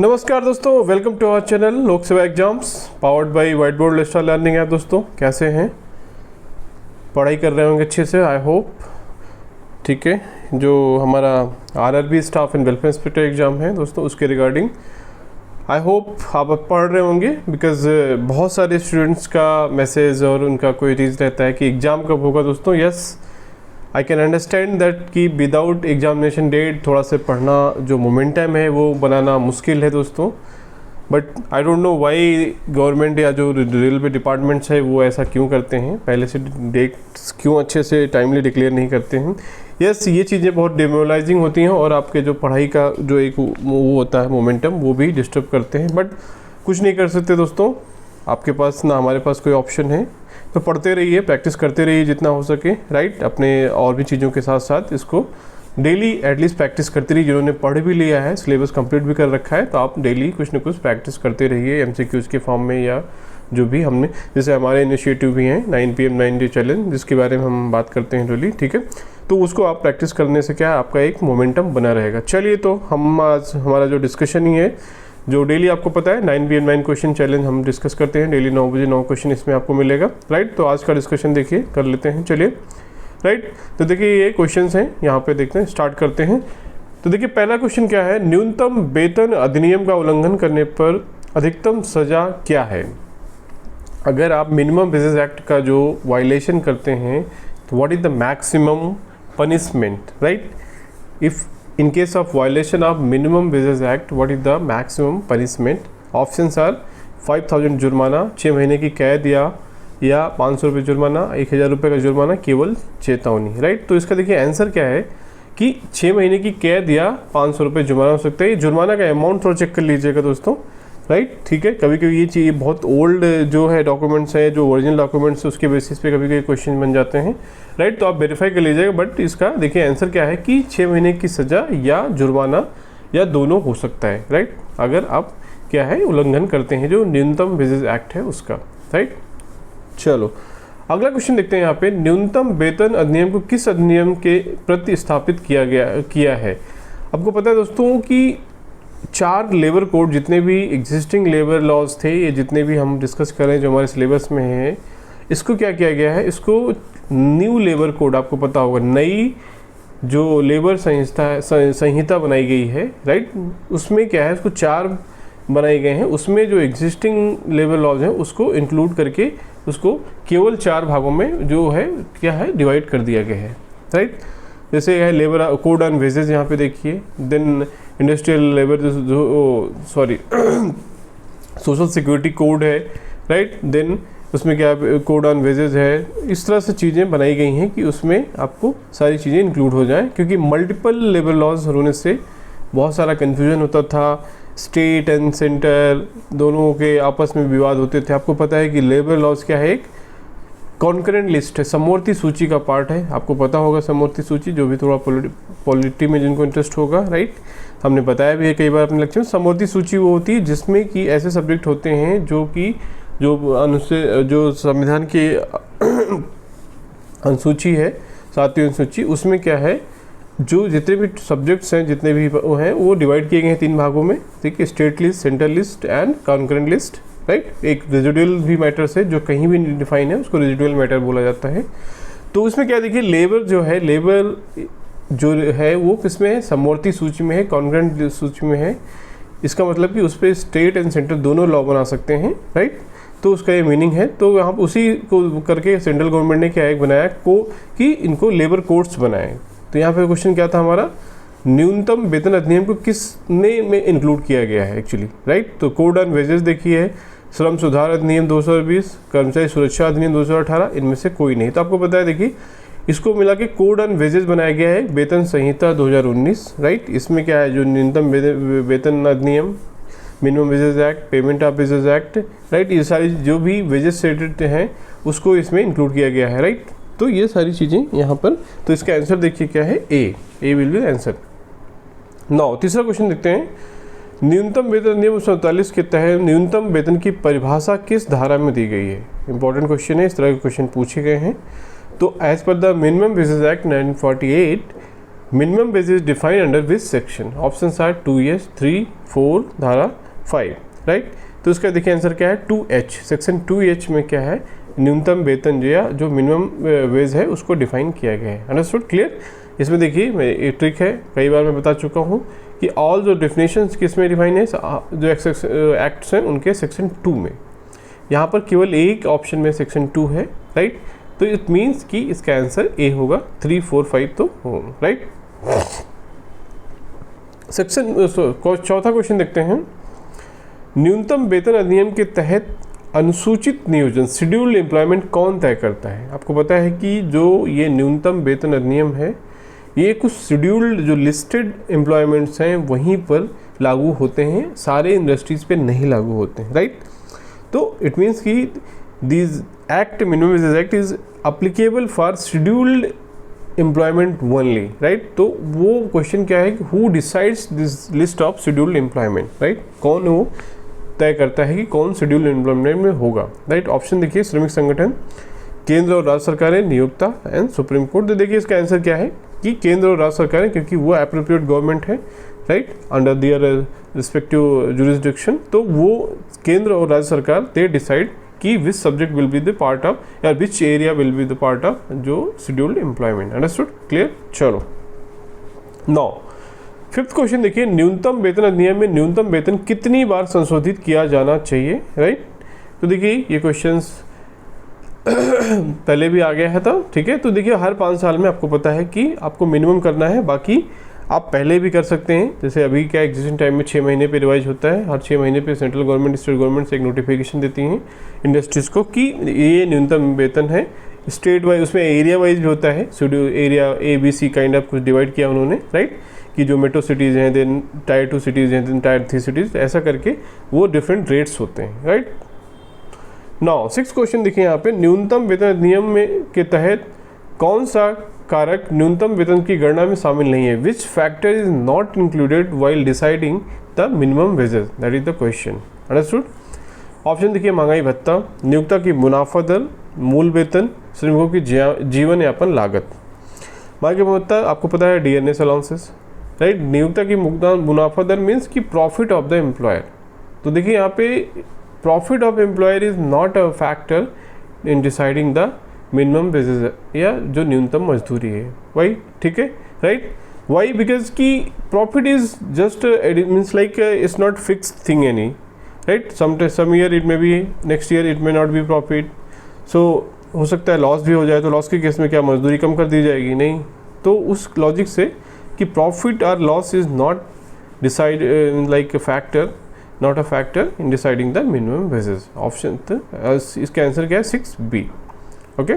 नमस्कार दोस्तों, welcome to our channel Lok Seva exams powered by white board Lester learning app. दोस्तों कैसे हैं, पढ़ाई कर रहे होंगे अच्छे से, आई होप। ठीक है, जो हमारा RRB staff and welfare inspector exam है दोस्तों, उसके रिगार्डिंग आई होप आप पढ़ रहे होंगे, बिकॉज बहुत सारे स्टूडेंट्स का मैसेज और उनका कोई चीज़ रहता है कि एग्ज़ाम कब होगा। दोस्तों yes, I can understand that कि विदाउट एग्जामिनेशन डेट थोड़ा से पढ़ना जो मोमेंटम है वो बनाना मुश्किल है दोस्तों। But I don't know why government या जो रेलवे डिपार्टमेंट्स है वो ऐसा क्यों करते हैं, पहले से डेट्स क्यों अच्छे से टाइमली डिक्लेयर नहीं करते हैं। यस, ये चीज़ें बहुत डिमोरलाइजिंग होती हैं और आपके जो पढ़ाई का जो एक वो होता है मोमेंटम, वो भी डिस्टर्ब करते हैं। बट कुछ नहीं कर सकते दोस्तों, आपके पास ना हमारे पास कोई ऑप्शन है। तो पढ़ते रहिए, प्रैक्टिस करते रहिए जितना हो सके, राइट। अपने और भी चीज़ों के साथ साथ इसको डेली एटलीस्ट प्रैक्टिस करते रहिए। जिन्होंने पढ़ भी लिया है, सिलेबस कंप्लीट भी कर रखा है, तो आप डेली कुछ ना कुछ प्रैक्टिस करते रहिए एमसीक्यूज़ के फॉर्म में, या जो भी हमने, जैसे हमारे इनिशिएटिव भी हैं 9 PM 9 डे चैलेंज, जिसके बारे में हम बात करते हैं डेली। ठीक है, तो उसको आप प्रैक्टिस करने से क्या आपका एक मोमेंटम बना रहेगा। चलिए, तो हम आज हमारा जो डिस्कशन ही है, जो डेली आपको पता है 9 PM 9 क्वेश्चन चैलेंज हम डिस्कस करते हैं डेली 9 बजे 9 क्वेश्चन इसमें आपको मिलेगा, राइट। तो आज का डिस्कशन देखिए कर लेते हैं, चलिए, राइट। तो देखिए ये क्वेश्चंस हैं, यहाँ पे देखते हैं, स्टार्ट करते हैं। तो देखिए पहला क्वेश्चन क्या है, न्यूनतम वेतन अधिनियम का उल्लंघन करने पर अधिकतम सजा क्या है। अगर आप मिनिमम वेजेस एक्ट का जो वायलेशन करते हैं तो what is the maximum punishment, right. If in case of violation of minimum wages act, what is the maximum punishment? Options are 5,000 जुर्माना, 6 महीने की कैद, या 500 रुपये जुर्माना, 1,000 रुपये का जुर्माना, केवल चेतावनी, राइट। तो इसका देखिए आंसर क्या है कि 6 महीने की कैद या 500 रुपये जुर्माना हो सकता है। ये जुर्माना का अमाउंट थोड़ा चेक कर लीजिएगा दोस्तों, राइट। ठीक है, कभी कभी ये चीज़ बहुत ओल्ड जो है डॉक्यूमेंट्स है, जो ओरिजिनल डॉक्यूमेंट्स है, उसके बेसिस पे कभी कभी क्वेश्चन बन जाते हैं, राइट। तो आप वेरीफाई कर लीजिएगा। बट इसका देखिए आंसर क्या है कि 6 महीने की सज़ा या जुर्माना या दोनों हो सकता है, राइट, अगर आप क्या है उल्लंघन करते हैं जो न्यूनतम वेजेस एक्ट है उसका, राइट। चलो अगला क्वेश्चन देखते हैं यहाँ पे, न्यूनतम वेतन अधिनियम को किस अधिनियम के प्रतिस्थापित किया है। आपको पता है दोस्तों कि 4 लेबर कोड, जितने भी एग्जिस्टिंग लेबर लॉज थे, ये जितने भी हम डिस्कस करें जो हमारे सिलेबस में हैं, इसको क्या किया गया है, इसको न्यू लेबर कोड, आपको पता होगा नई जो लेबर संहिता बनाई गई है, राइट। उसमें क्या है, उसको 4 बनाए गए हैं, उसमें जो एग्जिस्टिंग लेबर लॉज हैं उसको इंक्लूड करके उसको केवल 4 भागों में जो है क्या है डिवाइड कर दिया गया है, राइट। जैसे है लेबर कोड ऑन वेजेस, यहाँ पे देखिए, then industrial labour sorry social security code है, राइट। देन उसमें क्या कोड ऑन वेजेस है। इस तरह से चीज़ें बनाई गई हैं कि उसमें आपको सारी चीज़ें इंक्लूड हो जाएं, क्योंकि मल्टीपल लेबर लॉज होने से बहुत सारा कन्फ्यूजन होता था, स्टेट एंड सेंटर दोनों के आपस में विवाद होते थे। आपको पता है कि लेबर लॉज क्या है, एक कॉन्करेंट लिस्ट है, समवर्ती सूची का पार्ट है। आपको पता होगा समवर्ती सूची, जो भी थोड़ा पॉलिटी में जिनको इंटरेस्ट होगा, राइट। हमने बताया भी है कई बार अपने लेक्चर में। समवर्ती सूची वो होती है जिसमें कि ऐसे सब्जेक्ट होते हैं जो कि जो संविधान की अनुसूची है, 7वीं अनुसूची, उसमें क्या है, जो जितने भी सब्जेक्ट्स हैं, जितने भी वो हैं, वो डिवाइड किए गए हैं 3 भागों में, ठीक है, state list, central list and concurrent list, right. एक रेजिडुअल भी मैटर्स है जो कहीं भी डिफाइन है, उसको रेजिडुअल मैटर बोला जाता है। तो उसमें क्या देखिए, लेबर जो है, लेबर जो है वो किसमें है, समवर्ती सूची में है, कॉन्करेंट सूची में है। इसका मतलब कि उस पर स्टेट एंड सेंटर दोनों लॉ बना सकते हैं, राइट। तो उसका ये मीनिंग है। तो यहाँ उसी को करके सेंट्रल गवर्नमेंट ने क्या एक बनाया कि इनको लेबर कोड्स बनाए। तो यहाँ पे क्वेश्चन क्या था हमारा, न्यूनतम वेतन अधिनियम को किसने में इंक्लूड किया गया है एक्चुअली, राइट। तो कोड ऑन वेजेस देखिए, श्रम सुधार अधिनियम 2020, कर्मचारी सुरक्षा अधिनियम 2018, इनमें से कोई नहीं। तो आपको पता है देखिए, इसको मिला के कोड ऑन वेजेस बनाया गया है, वेतन संहिता 2019, राइट। इसमें क्या है, जो न्यूनतम वेतन अधिनियम, minimum wages act, payment of wages act, right, ये सारी जो भी वेजेस सेटेड हैं उसको इसमें इंक्लूड किया गया है, राइट। तो ये सारी चीज़ें यहाँ पर, तो इसका आंसर देखिए क्या है, ए विल बी आंसर। नाउ तीसरा क्वेश्चन देखते हैं, न्यूनतम वेतन अधिनियम 1947 के तहत न्यूनतम वेतन की परिभाषा किस धारा में दी गई है। इंपॉर्टेंट क्वेश्चन है, इस तरह के क्वेश्चन पूछे गए हैं। तो as per the minimum wages act 1948 minimum wage is defined under which section? Options are 2H, 3, 4, धारा 5, राइट। तो इसका देखिए आंसर क्या है 2H। सेक्शन 2H में क्या है, न्यूनतम वेतन जो मिनिमम वेज है उसको डिफाइन किया गया है। Understood, clear. इसमें देखिए ये ट्रिक है, कई बार मैं बता चुका हूँ कि ऑल जो डेफिनेशंस किस में डिफाइन है, जो एक्ट्स हैं उनके सेक्शन 2 में। यहाँ पर केवल एक ऑप्शन में सेक्शन 2 है, राइट। तो इट मीन्स कि इसका आंसर ए होगा, 3, 4, 5 तो हो, राइट। सेक्शन चौथा क्वेश्चन देखते हैं। न्यूनतम वेतन अधिनियम के तहत अनुसूचित नियोजन शेड्यूल्ड एम्प्लॉयमेंट कौन तय करता है? आपको पता है कि जो ये न्यूनतम वेतन अधिनियम है ये कुछ शेड्यूल्ड जो लिस्टेड एम्प्लॉयमेंट्स हैं वहीं पर लागू होते हैं, सारे इंडस्ट्रीज़ पे नहीं लागू होते हैं, राइट। तो इट मीन्स कि this act, minimum wage act is applicable for scheduled employment only, right. तो वो क्वेश्चन क्या है कि who decides this list of scheduled employment, right. कौन वो तय करता है कि कौन शेड्यूल्ड एम्प्लॉयमेंट में होगा, राइट। ऑप्शन देखिए, श्रमिक संगठन, केंद्र और राज्य सरकारें, नियोक्ता एंड सुप्रीम कोर्ट। तो देखिए इसका आंसर क्या है कि केंद्र और राज्य सरकारें, क्योंकि वो एप्रोप्रिएट गवर्नमेंट है, right, under their respective jurisdiction. तो वो केंद्र और राज्य सरकार दे डिसाइड कि which subject will be the part of या which area will be the part of जो शेड्यूल्ड एम्प्लॉयमेंट। Understood, clear. चलो नाउ फिफ्थ क्वेश्चन देखिए, न्यूनतम वेतन अधिनियम में न्यूनतम वेतन कितनी बार संशोधित किया जाना चाहिए, राइट। तो देखिए ये क्वेश्चंस पहले भी आ गया है था, ठीक है। तो देखिए हर 5 साल में आपको पता है कि आपको मिनिमम करना है, बाकी आप पहले भी कर सकते हैं। जैसे अभी क्या एग्जिस्टिंग टाइम में 6 महीने पे रिवाइज होता है, हर 6 महीने पे सेंट्रल गवर्नमेंट स्टेट गवर्नमेंट से एक नोटिफिकेशन देती हैं इंडस्ट्रीज़ को कि ये न्यूनतम वेतन है। स्टेट वाइज, उसमें एरिया वाइज भी होता है, schedule area ABC kind of कुछ डिवाइड किया उन्होंने, राइट, कि जो मेट्रो सिटीज़ हैं, देन टायर 2 सिटीज़ हैं, देन टायर 3 सिटीज़, ऐसा करके वो डिफरेंट रेट्स होते हैं, राइट। नाउ 6th क्वेश्चन देखिए यहाँ पे, न्यूनतम वेतन अधिनियम में के तहत कौन सा कारक न्यूनतम वेतन की गणना में शामिल नहीं है? Which factor is not included while deciding the minimum wages, that is the question. Understood. Option देखिए, महंगाई भत्ता, नियोक्ता की मुनाफा दर, मूल वेतन, श्रमिकों की जीवन यापन लागत। महंगाई भत्ता आपको पता है DNS अलाउंसेस, राइट। नियोक्ता की मुनाफा दर मीन्स की प्रॉफिट ऑफ द एम्प्लॉयर। तो देखिए यहाँ पे profit of employer is not a factor in deciding the minimum wages या जो न्यूनतम मजदूरी है, वाई, ठीक है, राइट। वाई, बिकॉज की profit is just means like it's not fixed thing any, right. Some year it may be, next year it may not be profit, so हो सकता है लॉस भी हो जाए। तो लॉस के केस में क्या मजदूरी कम कर दी जाएगी? नहीं। तो उस लॉजिक से कि प्रॉफिट और loss is not decide like factor, not a factor in deciding the minimum wages. Option इसका आंसर क्या है? 6B। Okay.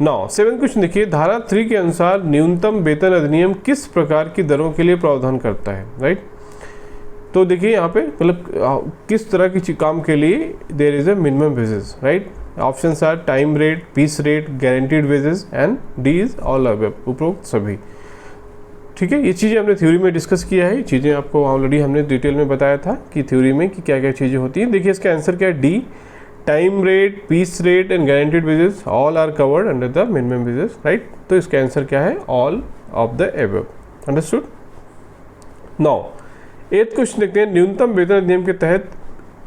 Now 7th question देखिए, धारा 3 के अनुसार न्यूनतम वेतन अधिनियम किस प्रकार की दरों के लिए प्रावधान करता है, राइट। तो देखिए यहाँ पे मतलब किस तरह की काम के लिए there is a minimum wages, right. Options are time rate, piece rate, guaranteed wages and D is all above, उपरोक्त सभी, ठीक है। ये चीज़ें हमने थ्योरी में डिस्कस किया है, चीज़ें आपको ऑलरेडी हमने डिटेल में बताया था कि थ्योरी में कि क्या क्या चीज़ें होती हैं। देखिए इसका आंसर क्या है? D, time rate, piece rate and guaranteed wages all are covered under the minimum wages, right. तो इसका आंसर क्या है? All of the above. Understood. Now 8th question देखते हैं, न्यूनतम वेतन अधिनियम के तहत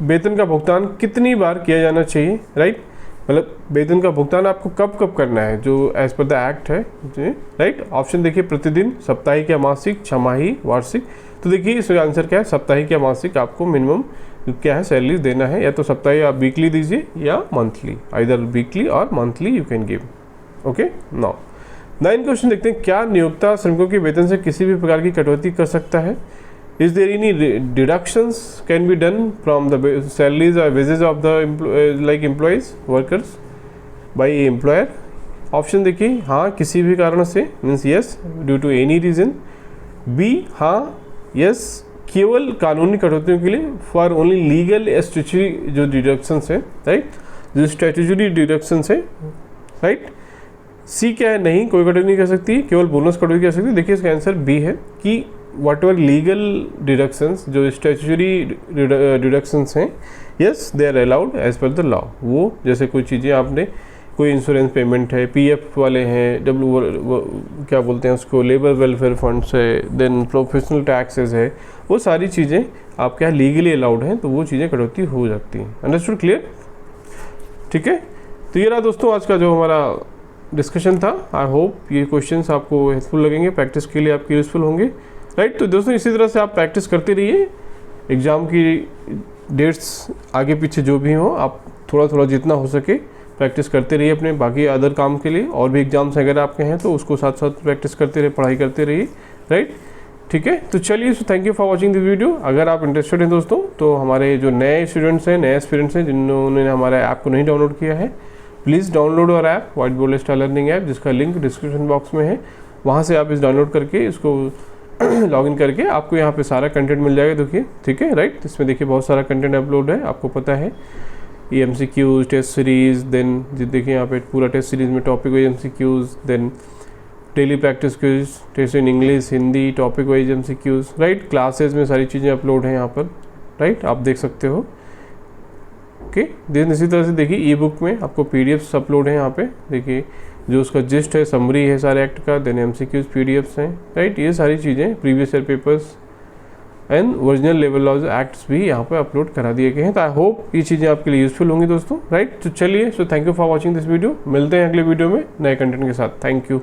वेतन का भुगतान कितनी बार किया जाना चाहिए, राइट। मतलब वेतन का भुगतान आपको कब कब करना है जो एज पर द एक्ट है, राइट। ऑप्शन देखिए, प्रतिदिन, साप्ताहिक या मासिक, छमाही, वार्षिक। तो देखिए इसका आंसर क्या है? साप्ताहिक या मासिक आपको मिनिमम क्या है सैलरी देना है, या तो साप्ताहिक आप वीकली दीजिए या मंथली, आइदर वीकली और monthly you can give. Okay. Now 9th question देखते हैं, क्या नियोक्ता श्रमिकों के वेतन से किसी भी प्रकार की कटौती कर सकता है? Is there any deductions can be done from the salaries or wages of the like employees, workers by employer? Option देखिए, हाँ किसी भी कारण से, means yes due to any reason. B, हाँ यस केवल कानूनी कटौतियों के लिए, फॉर ओनली लीगल स्टैट्यूटरी जो डिडक्शंस है, राइट, जो स्टैट्यूटरी डिडक्शंस है, राइट। सी क्या है? नहीं, कोई कटौती नहीं कर सकती, केवल बोनस कटौती कर सकती। देखिए इसका आंसर बी है कि वट एवर लीगल डिडक्शंस, जो स्टैट्यूटरी डिडक्शंस हैं, yes they are allowed as per the law. वो जैसे कोई चीज़ें आपने कोई इंश्योरेंस पेमेंट है, पीएफ वाले हैं, क्या बोलते हैं उसको, लेबर वेलफेयर फंड्स है, देन प्रोफेशनल टैक्सेस है, वो सारी चीज़ें आपके यहाँ लीगली अलाउड हैं, तो वो चीज़ें कटौती हो जाती हैं। Understood, clear? ठीक है, तो ये रहा दोस्तों आज का जो हमारा डिस्कशन था। आई होप ये क्वेश्चंस आपको हेल्पफुल लगेंगे, प्रैक्टिस के लिए आपके यूज़फुल होंगे, राइट। तो दोस्तों इसी तरह से आप प्रैक्टिस करते रहिए, एग्ज़ाम की डेट्स आगे पीछे जो भी हो आप थोड़ा थोड़ा जितना हो सके प्रैक्टिस करते रहिए अपने बाकी अदर काम के लिए, और भी एग्जाम्स अगर आपके हैं तो उसको साथ साथ प्रैक्टिस करते रहिए, पढ़ाई करते रहिए, राइट। ठीक है, तो चलिए, so thank you for watching this video. अगर आप इंटरेस्टेड हैं दोस्तों, तो हमारे जो नए स्टूडेंट्स हैं, नए एस्पिरेंट्स हैं, जिन्होंने हमारे ऐप को नहीं डाउनलोड किया है, please download our app, white board star learning app, जिसका लिंक डिस्क्रिप्शन बॉक्स में है। वहाँ से आप इस डाउनलोड करके इसको लॉगिन करके आपको यहाँ पे सारा कंटेंट मिल जाएगा, देखिए, ठीक है, राइट। इसमें देखिए बहुत सारा कंटेंट अपलोड है, आपको पता है, ये MCQs, टेस्ट सीरीज़, देन देखिए यहाँ पे पूरा टेस्ट सीरीज़ में topic wise MCQs, then daily practice quiz, test in English, Hindi, topic wise MCQs, right. Classes में सारी चीज़ें अपलोड हैं यहाँ पर, राइट, आप देख सकते हो। ओके, देन इसी तरह से देखिए ई बुक में आपको PDFs अपलोड है यहाँ पे, देखिए जो उसका जिस्ट है, समरी है सारे एक्ट का, देन MCQs PDFs हैं, राइट। ये सारी चीज़ें previous year papers and original level laws acts भी यहाँ पे अपलोड करा दिए गए हैं। तो आई होप ये चीज़ें आपके लिए यूज़फुल होंगी दोस्तों, राइट। तो चलिए, so thank you for watching this video, मिलते हैं अगले वीडियो में नए कंटेंट के साथ। Thank you.